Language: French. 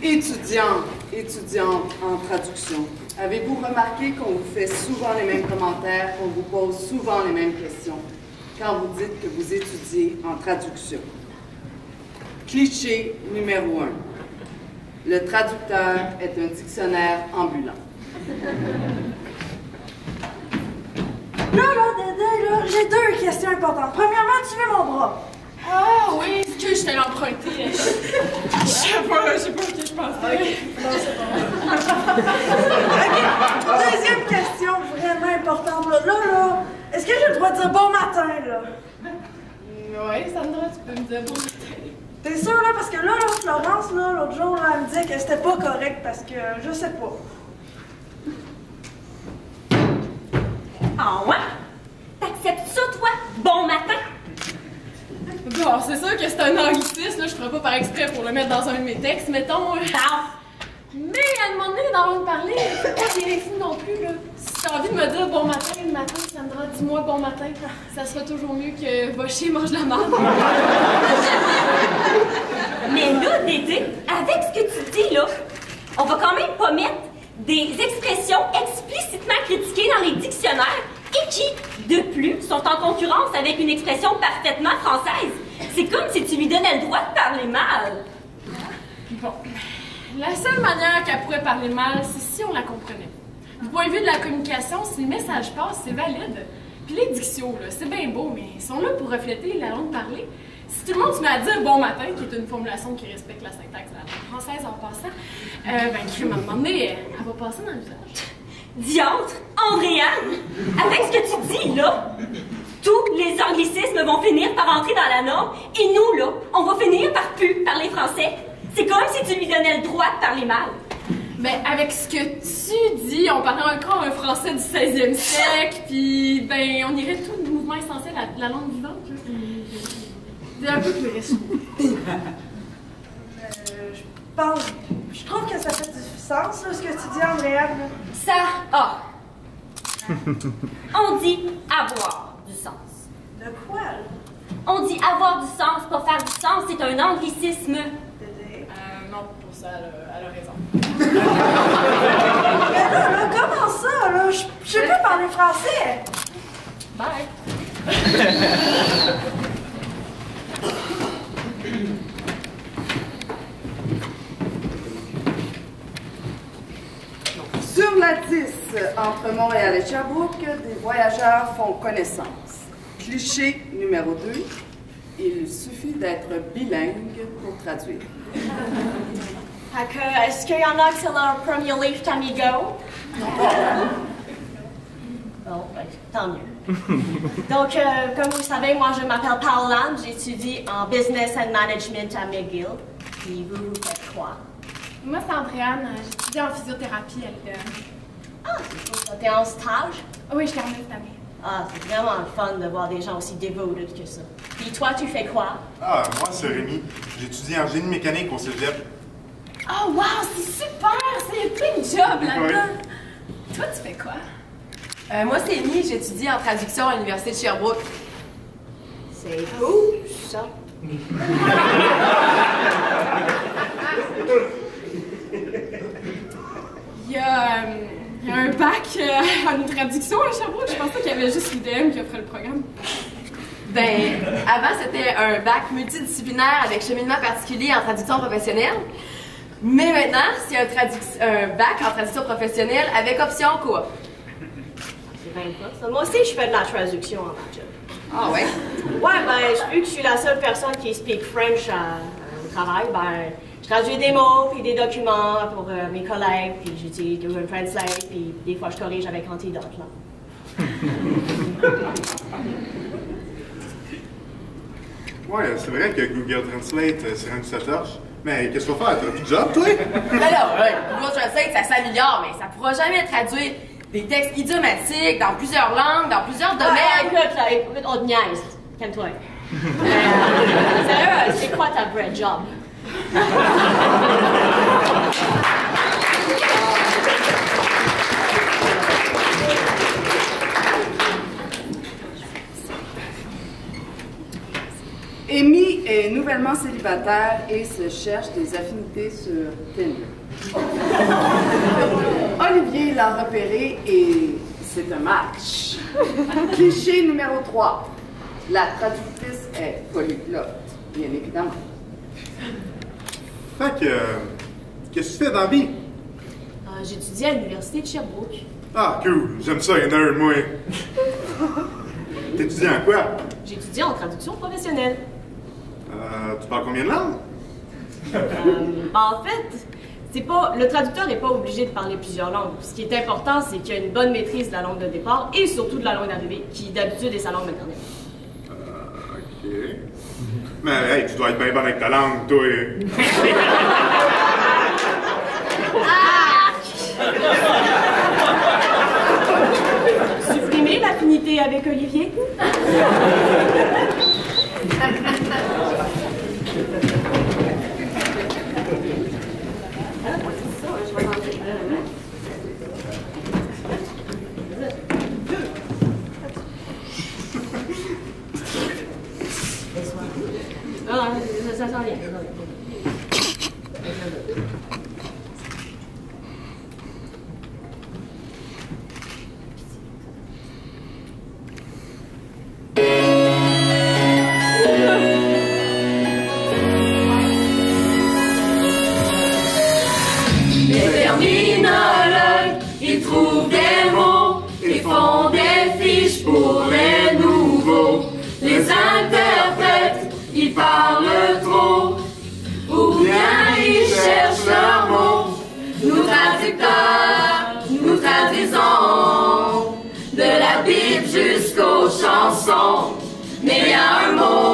Étudiantes en traduction, avez-vous remarqué qu'on vous fait souvent les mêmes commentaires, qu'on vous pose souvent les mêmes questions quand vous dites que vous étudiez en traduction? Cliché numéro 1. Le traducteur est un dictionnaire ambulant. Là, j'ai deux questions importantes. Premièrement, tu veux mon bras? Ah oui, est-ce que je t'ai emprunté? Je sais pas ce que je pensais. Ok, non, c'est bon. Ok, deuxième question vraiment importante. Là, est-ce que j'ai le droit de dire bon matin, là? Oui, Sandra, tu peux me dire bon matin. T'es sûre, là? Parce que là, Florence, là, l'autre jour, là, elle me disait que c'était pas correct parce que je sais pas. Ah ouais? T'acceptes ça, toi? Bon matin? Bon, c'est sûr que c'est un anglicisme, là, je ferai pas par exprès pour le mettre dans un de mes textes, mettons. Mais à un moment donné, dans l'autre parler, faut pas virer fou non plus, là. Si t'as envie de me dire bon matin, le matin, Sandra, dis-moi bon matin, ça sera toujours mieux que va chier, mange la marde. Mais là, Dédé, avec ce que tu dis, là, on va quand même pas mettre des expressions explicitement critiquées dans les dictionnaires et qui, de plus, sont en concurrence avec une expression parfaitement française. C'est comme si tu lui donnais le droit de parler mal. Bon, la seule manière qu'elle pourrait parler mal, c'est si on la comprenait. Du point de vue de la communication, si le message passe, c'est valide. Puis les dictions, là, c'est bien beau, mais ils sont là pour refléter la langue parlée. Si tout le monde se met à dire bon matin, qui est une formulation qui respecte la syntaxe de la langue française en passant, crime, à un moment donné, elle va passer dans l'usage. Diantre, Andréane, avec ce que tu dis, là, tous les anglicismes vont finir par entrer dans la norme, et nous, là, on va finir par plus parler français. C'est comme si tu lui donnais le droit de parler mal. Ben, avec ce que tu dis, on parlerait encore un français du 16e siècle, puis, ben, on irait tout le mouvement essentiel à la langue vivante, là. C'est un peu plus riche. Je trouve que ça fait du sens, là, ce que tu dis, Andréane. Ça a. On dit avoir du sens. De quoi, là? On dit avoir du sens, pas faire du sens, c'est un anglicisme. Dédé? Non, pour ça, elle a raison. Mais là, comment ça, là? Je sais pas parler français. Bye! Sur la 10, entre Montréal et Sherbrooke, des voyageurs font connaissance. Cliché numéro 2, il suffit d'être bilingue pour traduire. Est-ce qu'il y en a que c'est leur premier livre Tamigo? Bon, ben, tant mieux. Donc, comme vous le savez, moi je m'appelle Paola, j'étudie en Business and Management à McGill. Puis vous faites quoi? Moi, c'est Andréane, j'étudie en physiothérapie à l'UQAM. Ah, c'est cool. T'es en stage? Oui, je termine cette année. Ah, c'est vraiment le fun de voir des gens aussi dévotés que ça. Puis toi, tu fais quoi? Ah, moi, c'est Rémi. J'étudie en génie mécanique au cégep. Oh, wow, c'est super! C'est plein de jobs là-dedans! Oui. Toi, tu fais quoi? Moi, c'est Amy, j'étudie en traduction à l'Université de Sherbrooke. C'est cool, ça. Il y a un bac en traduction à Sherbrooke. Je pensais qu'il y avait juste l'UDM qui offrait le programme. Ben, avant, c'était un bac multidisciplinaire avec cheminement particulier en traduction professionnelle. Mais maintenant, c'est un bac en traduction professionnelle avec option coop. C'est bien fun, ça. Moi aussi, je fais de la traduction en ma job. Ah ouais? Ouais, ben, vu que je suis la seule personne qui speak French au travail, ben, je traduis des mots puis des documents pour mes collègues, puis j'utilise Google Translate, puis des fois je corrige avec Antidote, là. Ouais, c'est vrai que Google Translate, c'est rendu sa torche. Mais qu'est-ce qu'il faut faire? T'as plus de job, toi? Ben là, ouais, Google Translate, ça s'améliore, mais ça pourra jamais traduire des textes idiomatiques dans plusieurs langues, dans plusieurs domaines. Écoute, là, écoute, on te niaise. Calme-toi. Sérieux, c'est quoi ta vraie job? Amy est nouvellement célibataire et se cherche des affinités sur Tinder. Olivier l'a repéré et c'est un match. Cliché numéro 3. La traductrice est polyglotte, bien évidemment. Fait que, qu'est-ce que tu fais dans la vie? J'étudie à l'université de Sherbrooke. Ah, cool, j'aime ça, une heure, moi. T'étudies en quoi? J'étudie en traduction professionnelle. Tu parles combien de langues? En fait, le traducteur n'est pas obligé de parler plusieurs langues. Ce qui est important, c'est qu'il y a une bonne maîtrise de la langue de départ et surtout de la langue d'arrivée, qui d'habitude est sa langue maternelle. Ok. Mais hey, tu dois être bien bonne avec ta langue, toi. Supprimer l'affinité avec Olivier? Ça sent rien. Les terminologues, ils trouvent des mots, ils font des fiches pour les nouveaux. Les interprètes, ils parlent trop, ou bien ils cherchent leurs mots. Nous traducteurs, nous traduisons de la Bible jusqu'aux chansons. Mais il y a un mot